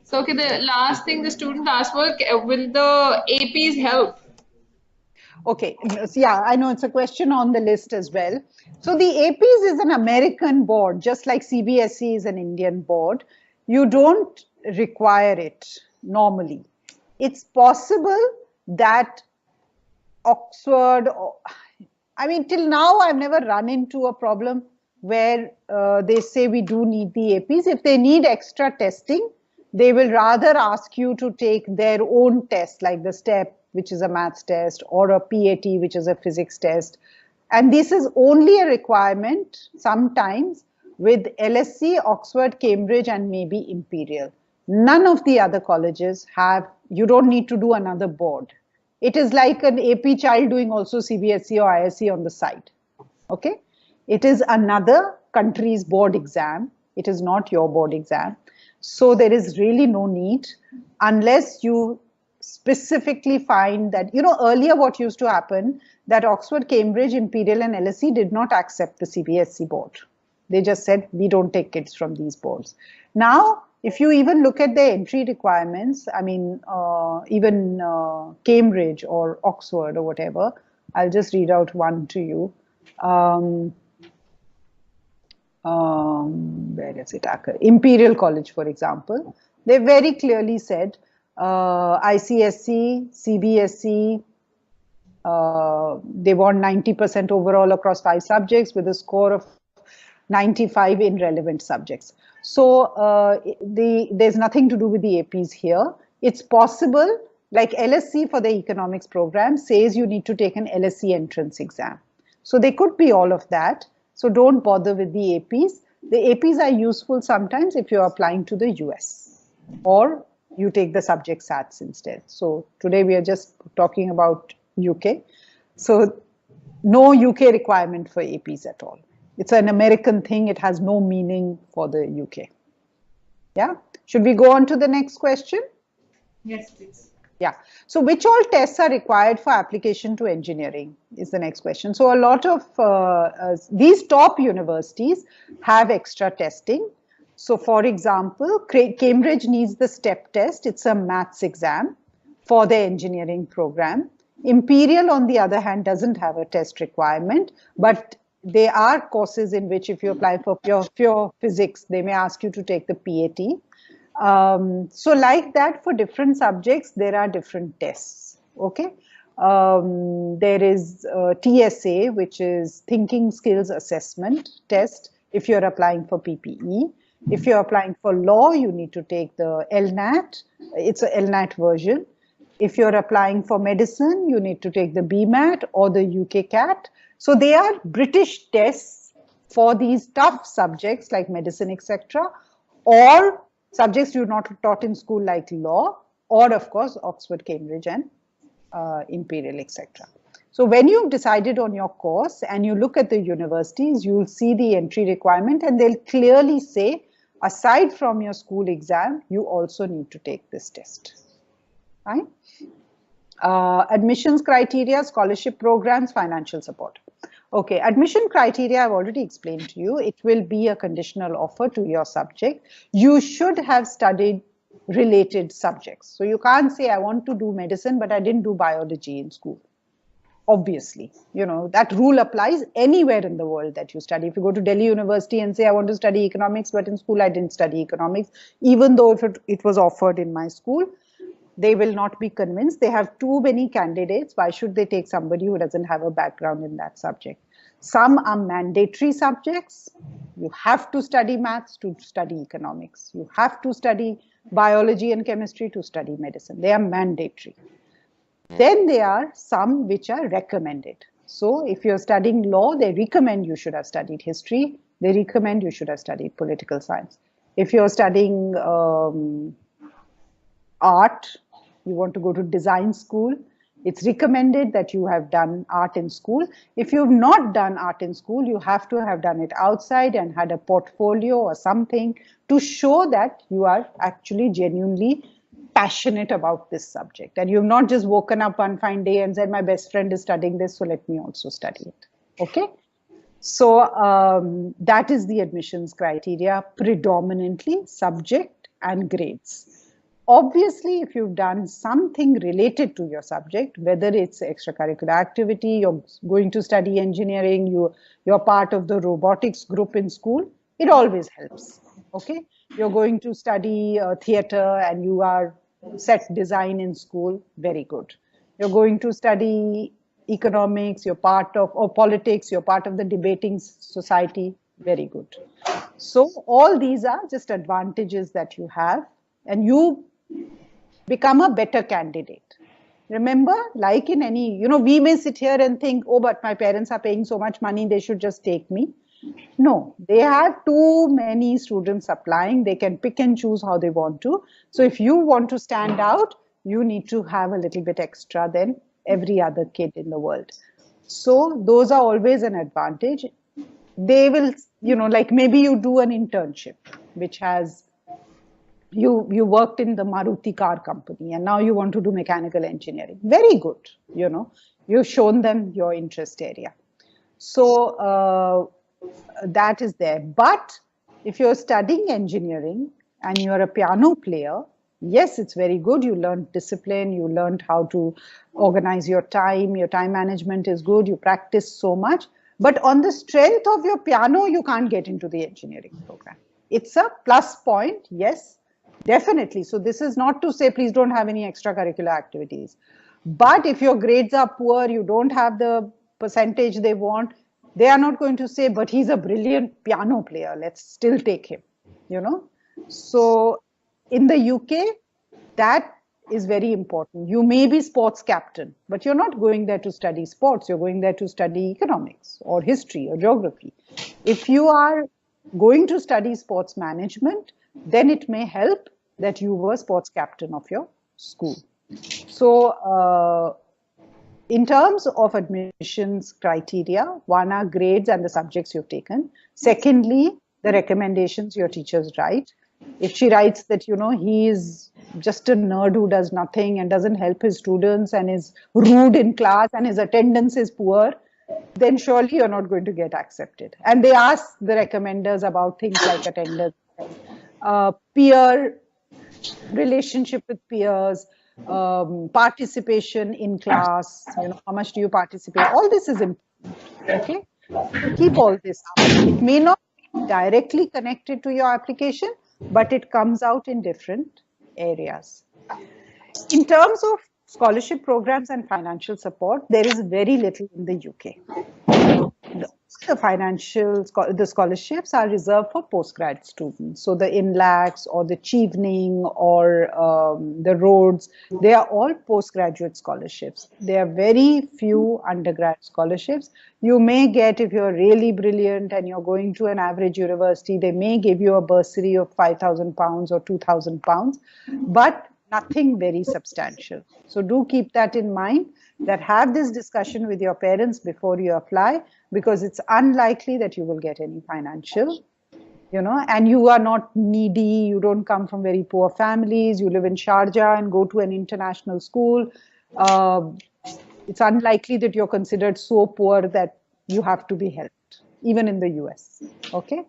So, okay, the last thing the student asked was, will the APs help? Okay, so yeah, I know it's a question on the list as well. So the APs is an American board, just like CBSE is an Indian board. You don't require it normally. It's possible that Oxford, I mean, till now, I've never run into a problem where they say we do need the APs. If they need extra testing, they will rather ask you to take their own test, like the STEP, which is a maths test, or a PAT, which is a physics test. And this is only a requirement sometimes with LSE, Oxford, Cambridge, and maybe Imperial. None of the other colleges have, you don't need to do another board. It is like an AP child doing also CBSE or ISE on the side. Okay? It is another country's board exam. It is not your board exam. So there is really no need unless you specifically find that, you know, earlier what used to happen that Oxford, Cambridge, Imperial and LSE did not accept the CBSE board. They just said, we don't take kids from these boards. Now, if you even look at the entry requirements, I mean, even Cambridge or Oxford or whatever, I'll just read out one to you. Where is it? Imperial College, for example, they very clearly said ICSE, CBSE, they want 90% overall across 5 subjects with a score of 95 in relevant subjects. So there's nothing to do with the APs here. It's possible, like LSE for the economics program says you need to take an LSE entrance exam. So they could be all of that. So don't bother with the APs. The APs are useful sometimes if you're applying to the US or you take the subject SATs instead. So today we are just talking about UK. So no UK requirement for APs at all. It's an American thing. It has no meaning for the UK. Yeah. Should we go on to the next question? Yes, please. Yeah. So which all tests are required for application to engineering is the next question. So a lot of these top universities have extra testing. So for example, Cambridge needs the STEP test. It's a maths exam for the engineering program. Imperial, on the other hand, doesn't have a test requirement, but there are courses in which if you apply for pure physics, they may ask you to take the PAT. So like that, for different subjects, there are different tests. Okay. There is TSA, which is Thinking Skills Assessment test if you're applying for PPE. If you're applying for law, you need to take the LNAT. It's a LNAT version. If you're applying for medicine, you need to take the BMAT or the UK CAT. So they are British tests for these tough subjects like medicine, etc., or subjects you're not taught in school like law, or of course Oxford, Cambridge and Imperial, etc. So when you've decided on your course and you look at the universities, you'll see the entry requirement and they'll clearly say, aside from your school exam, you also need to take this test. Right? Admissions criteria, scholarship programs, financial support. Okay, admission criteria I've already explained to you. It will be a conditional offer to your subject. You should have studied related subjects. So you can't say I want to do medicine, but I didn't do biology in school. Obviously, you know, that rule applies anywhere in the world that you study. If you go to Delhi University and say I want to study economics, but in school I didn't study economics, even though if it was offered in my school, they will not be convinced. They have too many candidates. Why should they take somebody who doesn't have a background in that subject? Some are mandatory subjects. You have to study maths to study economics. You have to study biology and chemistry to study medicine. They are mandatory. Then there are some which are recommended. So if you're studying law, they recommend you should have studied history. They recommend you should have studied political science. If you're studying art, you want to go to design school, it's recommended that you have done art in school. If you've not done art in school, you have to have done it outside and had a portfolio or something to show that you are actually genuinely passionate about this subject. And you've not just woken up one fine day and said, my best friend is studying this, so let me also study it. Okay? So that is the admissions criteria, predominantly subject and grades. Obviously, if you've done something related to your subject, whether it's extracurricular activity, you're going to study engineering, you're part of the robotics group in school, it always helps. Okay, you're going to study theater and you are set design in school, very good. You're going to study economics, you're part of, or politics, you're part of the debating society, very good. So all these are just advantages that you have, and you become a better candidate. Remember, like in any, we may sit here and think, oh, but my parents are paying so much money, they should just take me. No, they have too many students applying. They can pick and choose how they want to. So if you want to stand out, you need to have a little bit extra than every other kid in the world. So those are always an advantage. They will, like maybe you do an internship, which has, you worked in the Maruti car company and now you want to do mechanical engineering. Very good, you've shown them your interest area. So that is there. But if you're studying engineering and you're a piano player, yes, it's very good. You learned discipline, you learned how to organize your time management is good, you practice so much. But on the strength of your piano, you can't get into the engineering program. It's a plus point, yes, definitely. So this is not to say please don't have any extracurricular activities. But if your grades are poor, you don't have the percentage they want, they are not going to say, but he's a brilliant piano player, let's still take him, So in the UK, that is very important. You may be sports captain, but you're not going there to study sports. You're going there to study economics or history or geography. If you are going to study sports management, then it may help that you were sports captain of your school. So in terms of admissions criteria, one are grades and the subjects you've taken. Secondly, the recommendations your teachers write. If she writes that, he is just a nerd who does nothing and doesn't help his students and is rude in class and his attendance is poor, then surely you're not going to get accepted. And they ask the recommenders about things like attendance, peer relationship with peers, participation in class, how much do you participate? All this is important, okay? So keep all this up. It may not be directly connected to your application, but it comes out in different areas. In terms of scholarship programs and financial support, there is very little in the UK. The scholarships are reserved for postgrad students. So the INLACs or the Chevening or the Rhodes, they are all postgraduate scholarships. There are very few undergrad scholarships. You may get, if you're really brilliant and you're going to an average university, they may give you a bursary of £5,000 or £2,000, but nothing very substantial. So do keep that in mind, that have this discussion with your parents before you apply, because it's unlikely that you will get any financial, and you are not needy, you don't come from very poor families, you live in Sharjah and go to an international school. It's unlikely that you're considered so poor that you have to be helped, even in the US, okay?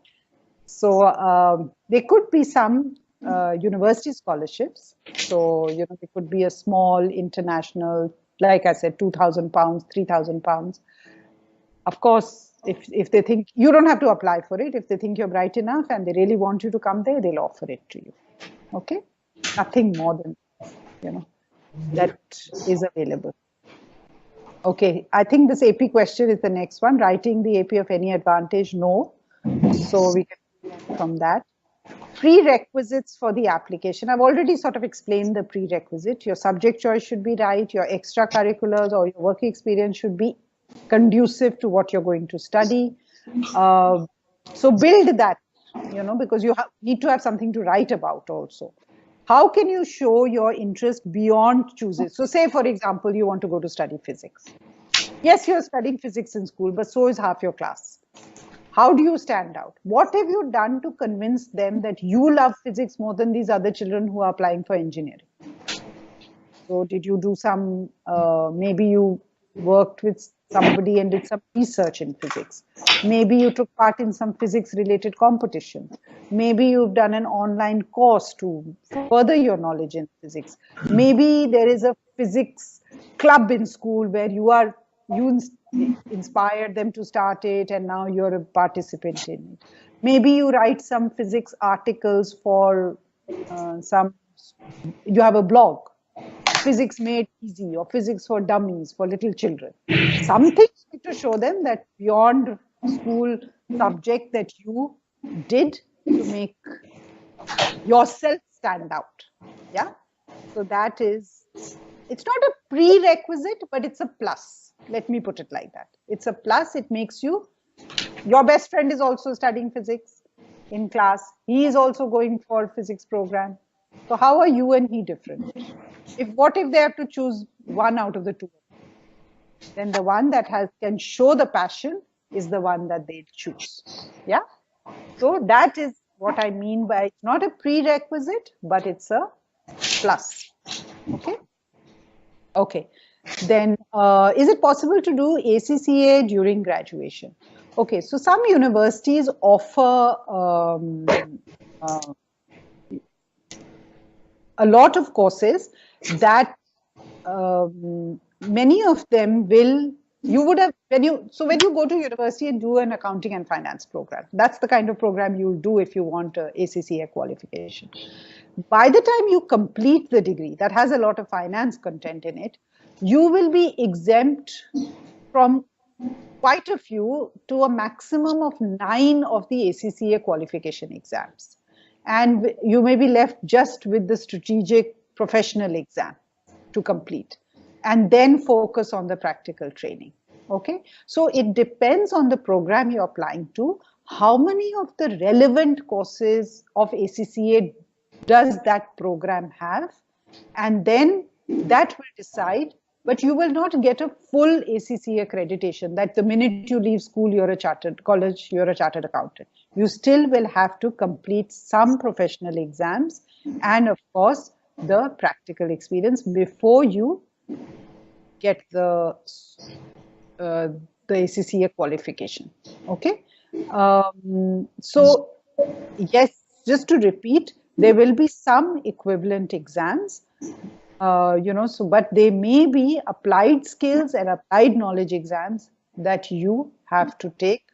So there could be some university scholarships. So, there could be a small international, like I said, £2,000, £3,000. Of course, if they think, you don't have to apply for it. If they think you're bright enough and they really want you to come there, they'll offer it to you. Okay? Nothing more than, that is available. Okay, I think this AP question is the next one. Writing the AP of any advantage? No. So we can from that. Prerequisites for the application. I've already sort of explained the prerequisite. Your subject choice should be right. Your extracurriculars or your work experience should be conducive to what you're going to study. So build that, because you need to have something to write about also. How can you show your interest beyond choosing? So say, for example, you want to go to study physics. Yes, you're studying physics in school, but so is half your class. How do you stand out? What have you done to convince them that you love physics more than these other children who are applying for engineering? So did you do some, maybe you worked with somebody and did some research in physics. Maybe you took part in some physics related competition. Maybe you've done an online course to further your knowledge in physics. Maybe there is a physics club in school where you inspired them to start it and now you're a participant in it. Maybe you write some physics articles for you have a blog, Physics Made Easy or Physics for Dummies for little children. Something to show them that beyond school subject that you did to make yourself stand out. Yeah. So that is, it's not a prerequisite, but it's a plus. Let me put it like that. It's a plus. It makes you, your best friend is also studying physics in class. He is also going for physics program. So how are you and he different? What if they have to choose one out of the two? Then the one that can show the passion is the one that they choose. Yeah. So that is what I mean by it's not a prerequisite, but it's a plus. Okay. Okay. Then is it possible to do ACCA during graduation? Okay. So some universities offer a lot of courses that many of them will, you would have, when you go to university and do an accounting and finance program, that's the kind of program you'll do if you want a ACCA qualification. By the time you complete the degree, that has a lot of finance content in it, you will be exempt from quite a few to a maximum of 9 of the ACCA qualification exams. And you may be left just with the strategic professional exam to complete and then focus on the practical training. Okay, so it depends on the program you're applying to. How many of the relevant courses of ACCA does that program have? And then that will decide, but you will not get a full ACCA accreditation that the minute you leave school, you're a chartered accountant. You still will have to complete some professional exams and of course the practical experience before you get the ACCA qualification. Okay. So yes, just to repeat, there will be some equivalent exams, but they may be applied skills and applied knowledge exams that you have to take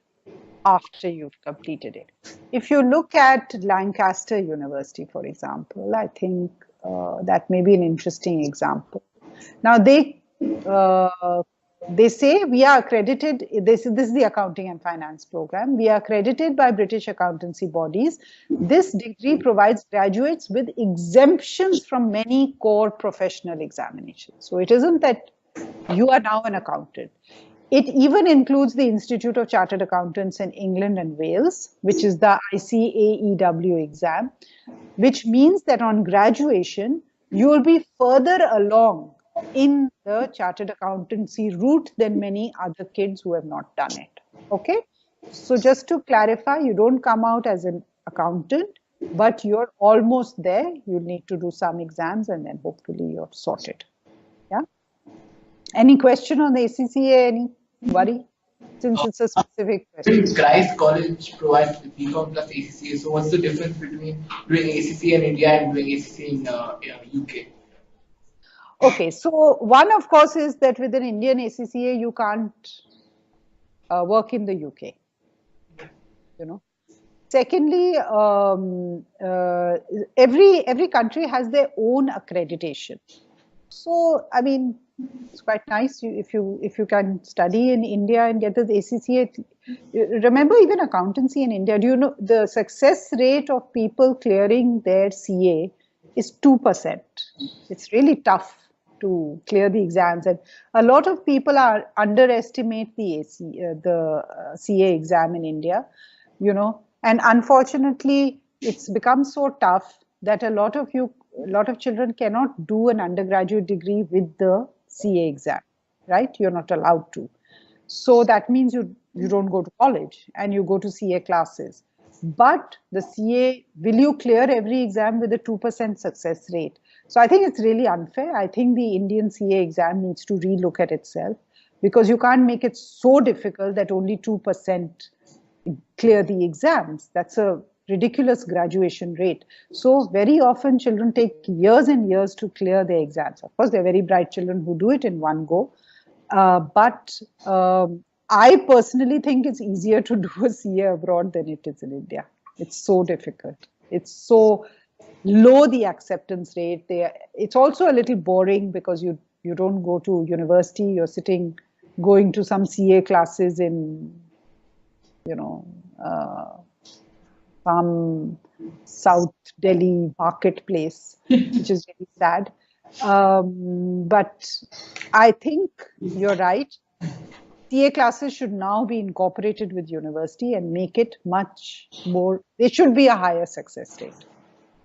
after you've completed it. If you look at Lancaster University, for example, I think that may be an interesting example. Now they say we are accredited, this is the accounting and finance program, we are accredited by British accountancy bodies. This degree provides graduates with exemptions from many core professional examinations. So it isn't that you are now an accountant. It even includes the Institute of Chartered Accountants in England and Wales, which is the ICAEW exam, which means that on graduation, you will be further along in the chartered accountancy route than many other kids who have not done it. Okay. So just to clarify, you don't come out as an accountant, but you're almost there. You need to do some exams and then hopefully you're sorted. Yeah. Any question on the ACCA? Any worry? Since it's a specific question. Christ College provides BCom plus ACCA. So what's the difference between doing ACCA in India and doing ACCA in UK? Okay, so one of course is that with an Indian ACCA you can't work in the UK. Secondly, every country has their own accreditation. So I mean, it's quite nice if you can study in India and get the ACCA. Remember, even accountancy in India, do you know the success rate of people clearing their CA is 2%. It's really tough to clear the exams, and a lot of people underestimate the CA exam in India, and unfortunately it's become so tough that a lot of children cannot do an undergraduate degree with the CA exam, right? You're not allowed to. So that means you don't go to college and you go to CA classes. But the CA, will you clear every exam with a 2% success rate? So I think it's really unfair. I think the Indian CA exam needs to relook at itself. because you can't make it so difficult that only 2% clear the exams. That's a ridiculous graduation rate. So very often children take years and years to clear their exams. Of course, there are very bright children who do it in one go. But I personally think it's easier to do a CA abroad than it is in India. It's so difficult. It's so low, the acceptance rate. It's also a little boring because you don't go to university. You're going to some CA classes in, some South Delhi marketplace, which is really sad. But I think you're right. CA classes should now be incorporated with university and make it much more, there should be a higher success rate.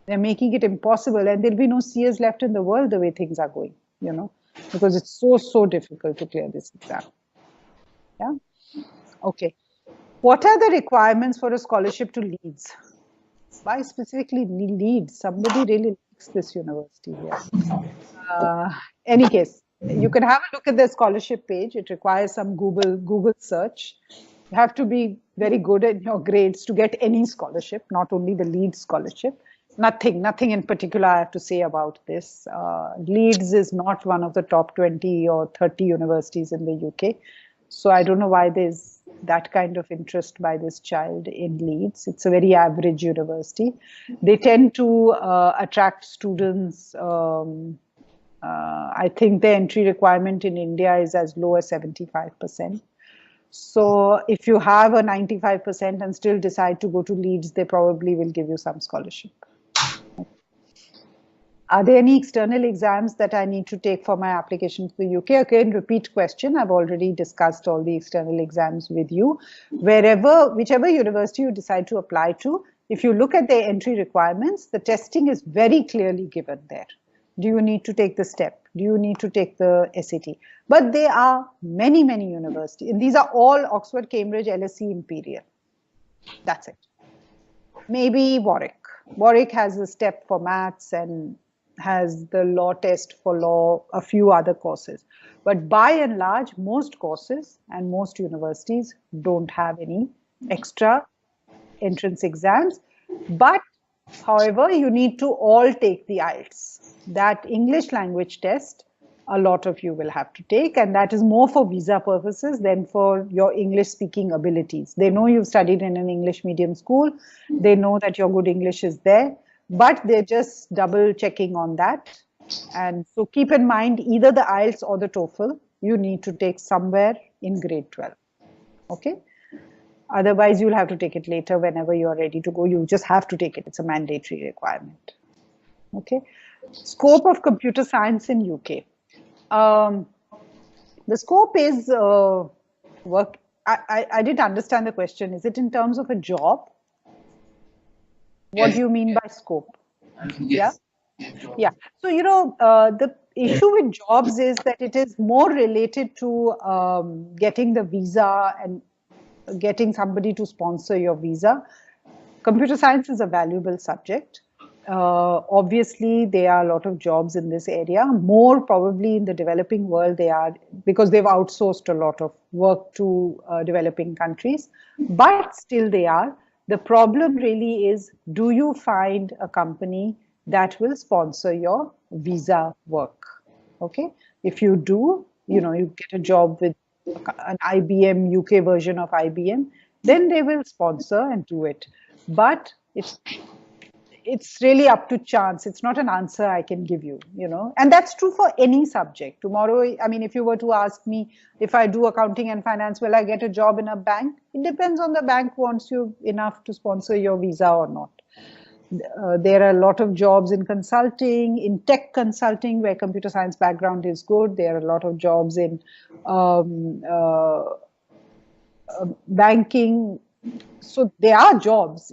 They're making it impossible, and there'll be no CAs left in the world the way things are going, because it's so difficult to clear this exam. Yeah. Okay. What are the requirements for a scholarship to Leeds? Why specifically Leeds? Somebody really likes this university here. Any case, you can have a look at the scholarship page. It requires some Google search. You have to be very good at your grades to get any scholarship, not only the Leeds scholarship. Nothing in particular I have to say about this. Leeds is not one of the top 20 or 30 universities in the UK. So I don't know why there's that kind of interest by this child in Leeds. It's a very average university. They tend to attract students. I think the entry requirement in India is as low as 75%. So if you have a 95% and still decide to go to Leeds, they probably will give you some scholarship. Are there any external exams that I need to take for my application to the UK? Again, repeat question. I've already discussed all the external exams with you. Whichever university you decide to apply to, if you look at their entry requirements, the testing is very clearly given there. Do you need to take the STEP? Do you need to take the SAT? But there are many universities, and these are all Oxford, Cambridge, LSE, Imperial. That's it. Maybe Warwick. Warwick has a STEP for maths and has the law test for law, a few other courses. But by and large, most courses and most universities don't have any extra entrance exams. But however, you need to all take the IELTS. That English language test, a lot of you will have to take, and that is more for visa purposes than for your English speaking abilities. They know you've studied in an English medium school. They know that your good English is there, but they're just double checking on that. And so keep in mind, either the IELTS or the TOEFL, you need to take somewhere in grade 12. Okay? Otherwise, you'll have to take it later whenever you're ready to go. You just have to take it. It's a mandatory requirement. Okay? Scope of computer science in UK. The scope is work. I didn't understand the question. Is it in terms of a job? What Yes. do you mean by scope? Yes. Yeah. So, the issue with jobs is that it is more related to getting the visa and getting somebody to sponsor your visa. Computer science is a valuable subject. Obviously, there are a lot of jobs in this area, more probably in the developing world they are, because they've outsourced a lot of work to developing countries, but still they are. The problem really is, do you find a company that will sponsor your visa work? Okay. If you do, you get a job with an IBM, UK version of IBM, then they will sponsor and do it. But it's really up to chance. It's not an answer I can give you, and that's true for any subject. Tomorrow, I mean, if you were to ask me if I do accounting and finance, will I get a job in a bank? It depends on the bank wants you enough to sponsor your visa or not. There are a lot of jobs in consulting, in tech consulting, where computer science background is good. There are a lot of jobs in banking. So there are jobs,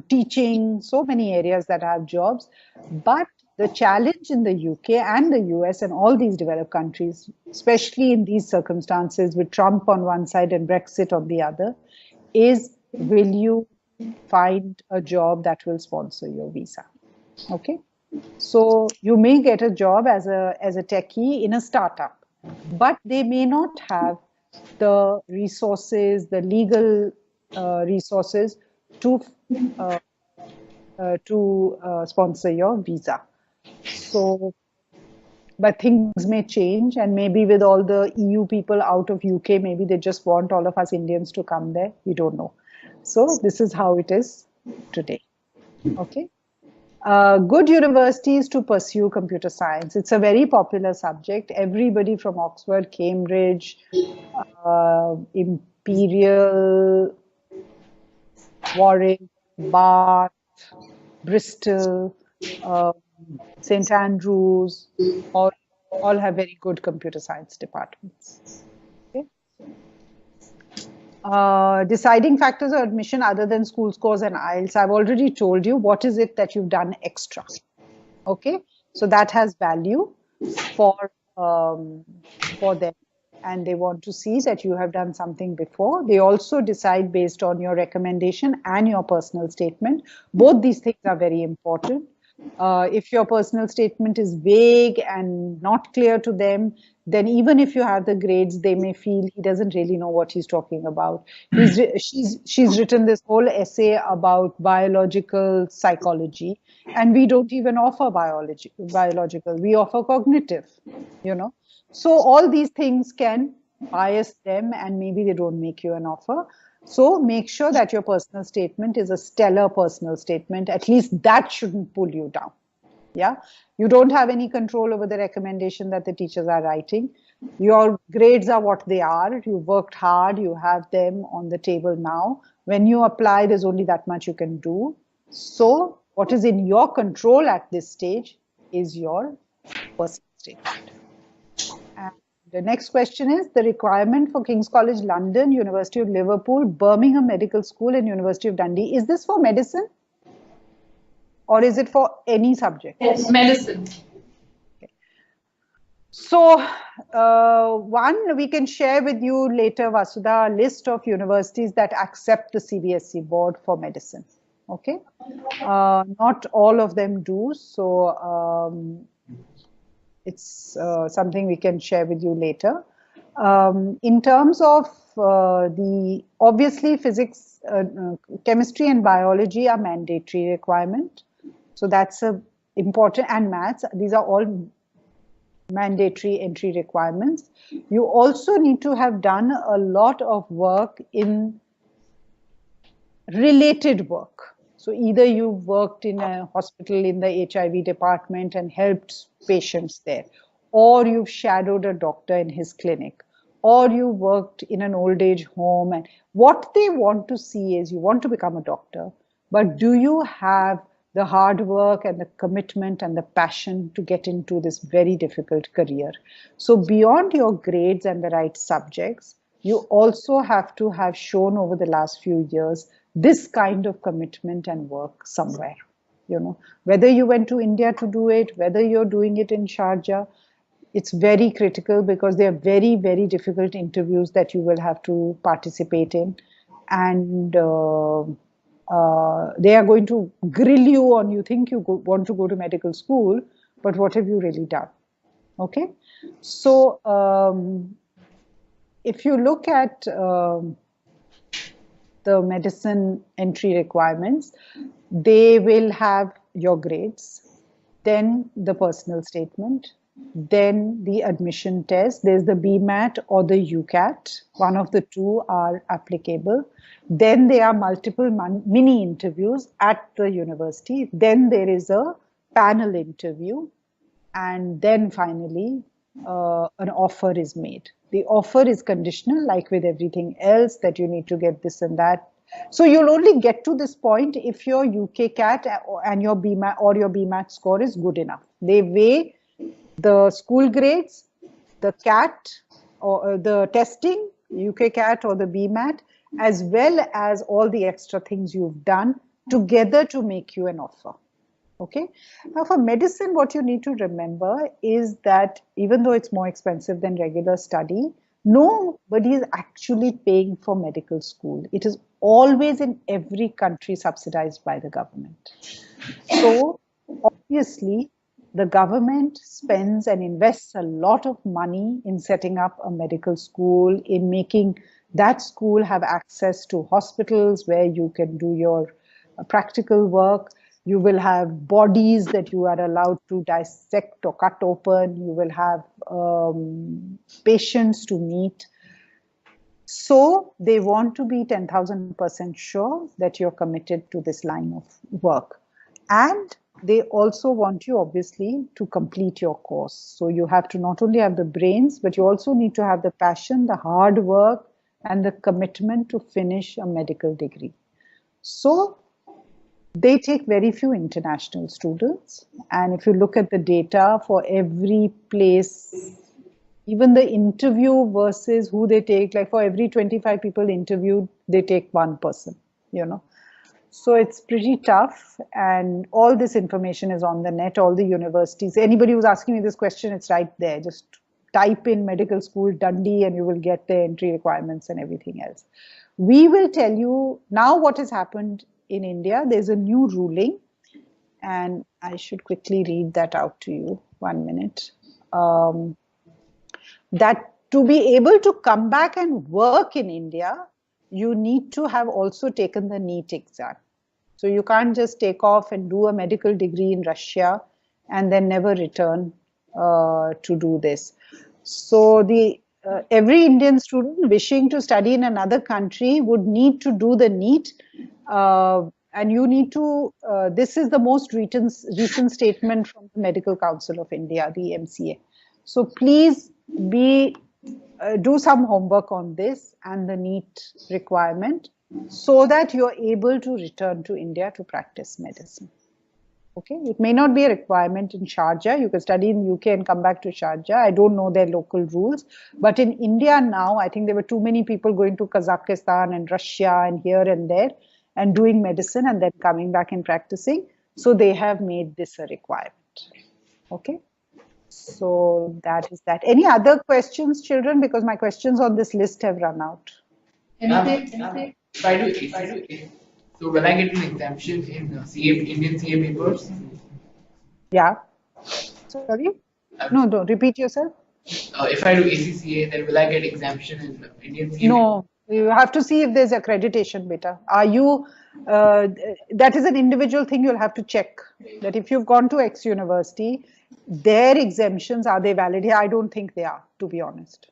teaching, so many areas that have jobs. But the challenge in the UK and the US and all these developed countries, especially in these circumstances with Trump on one side and Brexit on the other, is will you find a job that will sponsor your visa? Okay. So you may get a job as a techie in a startup. but they may not have the resources, the legal resources to uh, sponsor your visa. So, but things may change, and maybe with all the EU people out of UK, maybe they just want all of us Indians to come there. We don't know. So this is how it is today. Okay. Good universities to pursue computer science. It's a very popular subject. Everybody from Oxford, Cambridge, Imperial, Warwick, Bath, Bristol, St. Andrews, all, all have very good computer science departments. Okay. Deciding factors of admission other than school scores and IELTS. I've already told you what is it that you've done extra. Okay, so that has value for them, and they want to see that you have done something before. They also decide based on your recommendation and your personal statement. Both these things are very important. If your personal statement is vague and not clear to them, then even if you have the grades, they may feel he doesn't really know what he's talking about. She's written this whole essay about biological psychology, and we don't even offer biological. We offer cognitive, you know. So all these things can bias them, and maybe they don't make you an offer. So make sure that your personal statement is a stellar personal statement. At least that shouldn't pull you down. Yeah, you don't have any control over the recommendation that the teachers are writing. Your grades are what they are. You worked hard, you have them on the table now. When you apply, there's only that much you can do. So what is in your control at this stage is your personal statement. And the next question is the requirement for King's College London, University of Liverpool, Birmingham Medical School and University of Dundee. Is this for medicine? Or is it for any subject? Yes, medicine. Okay. So, one, we can share with you later, Vasudha, a list of universities that accept the CBSE board for medicine. Okay. Not all of them do. So, it's something we can share with you later. In terms of obviously physics, chemistry and biology are mandatory requirement. So that's important, and maths, these are all mandatory entry requirements. You also need to have done a lot of work in related work. So either you've worked in a hospital in the HIV department and helped patients there, or you've shadowed a doctor in his clinic, or you worked in an old age home. And what they want to see is you want to become a doctor, but do you have the hard work and the commitment and the passion to get into this very difficult career? So beyond your grades and the right subjects, you also have to have shown over the last few years this kind of commitment and work somewhere. You know, whether you went to India to do it, whether you're doing it in Sharjah, it's very critical because they are very, very difficult interviews that you will have to participate in. And they are going to grill you on, you think you want to go to medical school, but what have you really done? Okay. So if you look at the medicine entry requirements, they will have your grades, then the personal statement, then the admission test. There's the BMAT or the UCAT. One of the two are applicable. Then there are multiple mini interviews at the university. Then there is a panel interview. And then finally, an offer is made. The offer is conditional, like with everything else, that you need to get this and that. So you'll only get to this point if your UK CAT and your BMAT or your BMAT score is good enough. They weigh the school grades, the CAT or the testing, UK CAT or the BMAT, as well as all the extra things you've done together to make you an offer. Okay. Now for medicine, what you need to remember is that even though it's more expensive than regular study, nobody is actually paying for medical school. It is always in every country subsidized by the government. So obviously, the government spends and invests a lot of money in setting up a medical school, in making that school have access to hospitals where you can do your practical work. You will have bodies that you are allowed to dissect or cut open. You will have patients to meet. So they want to be 10,000% sure that you're committed to this line of work. And they also want you, obviously, to complete your course. So you have to not only have the brains, but you also need to have the passion, the hard work, and the commitment to finish a medical degree. So they take very few international students. And if you look at the data for every place, even the interview versus who they take, like for every 25 people interviewed, they take one person, you know. So it's pretty tough, and all this information is on the net, all the universities. Anybody who's asking me this question, it's right there. Just type in medical school Dundee and you will get the entry requirements and everything else. We will tell you now what has happened in India. There's a new ruling, and I should quickly read that out to you. 1 minute. That to be able to come back and work in India, you need to have also taken the NEET exam. So you can't just take off and do a medical degree in Russia and then never return to do this. So every Indian student wishing to study in another country would need to do the NEET, and you need to, this is the most recent statement from the Medical Council of India, the MCA. So please do some homework on this and the NEET requirement, so that you're able to return to India to practice medicine. Okay, it may not be a requirement in Sharjah. You can study in UK and come back to Sharjah. I don't know their local rules, but in India now, I think there were too many people going to Kazakhstan and Russia and here and there and doing medicine and then coming back and practicing. So they have made this a requirement. Okay. So that is that. Any other questions, children? Because my questions on this list have run out. Anything? If I do, so will I get an exemption in Indian CA papers? Yeah. Sorry? No, repeat yourself. If I do ACCA, then will I get exemption in Indian CA? No, you have to see if there's accreditation, beta. Are you, that is an individual thing you'll have to check. That if you've gone to X university, their exemptions, are they valid here? I don't think they are, to be honest.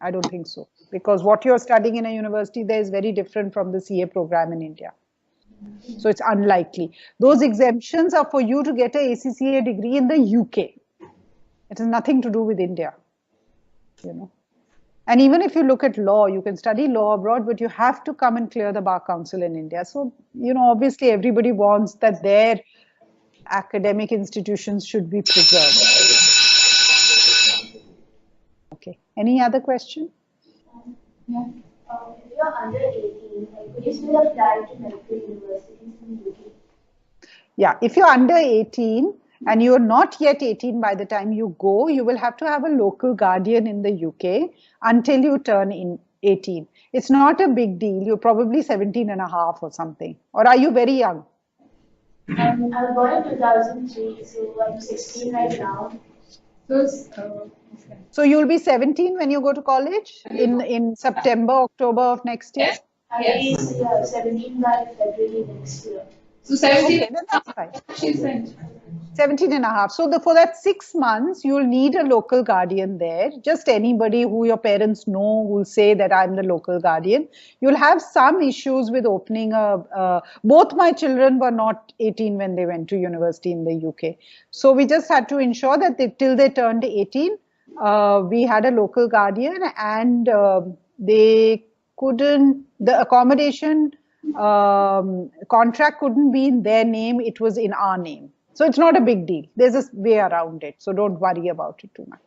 I don't think so. Because what you're studying in a university there is very different from the CA program in India. So it's unlikely. Those exemptions are for you to get a ACCA degree in the UK. It has nothing to do with India, you know. And even if you look at law, you can study law abroad, but you have to come and clear the Bar Council in India. So, you know, obviously everybody wants that their academic institutions should be preserved. Okay. Any other question? Yeah. If you're under 18, could you still apply to medical universities in the UK? Yeah, if you're under 18 and you're not yet 18 by the time you go, you will have to have a local guardian in the UK until you turn 18. It's not a big deal. You're probably 17 and a half or something. Or are you very young? I was born in 2003, so I'm 16 right now. So you'll be 17 when you go to college in September, October of next year? Yes. Yeah, 17 by February next year. So 17. Okay, then that's fine. She sent. 17 and a half. So for that 6 months, you'll need a local guardian there. Just anybody who your parents know will say that I'm the local guardian. You'll have some issues with opening both my children were not 18 when they went to university in the UK. So we just had to ensure that till they turned 18, we had a local guardian, and they couldn't, the accommodation contract couldn't be in their name, it was in our name. So it's not a big deal. There's a way around it. So don't worry about it too much.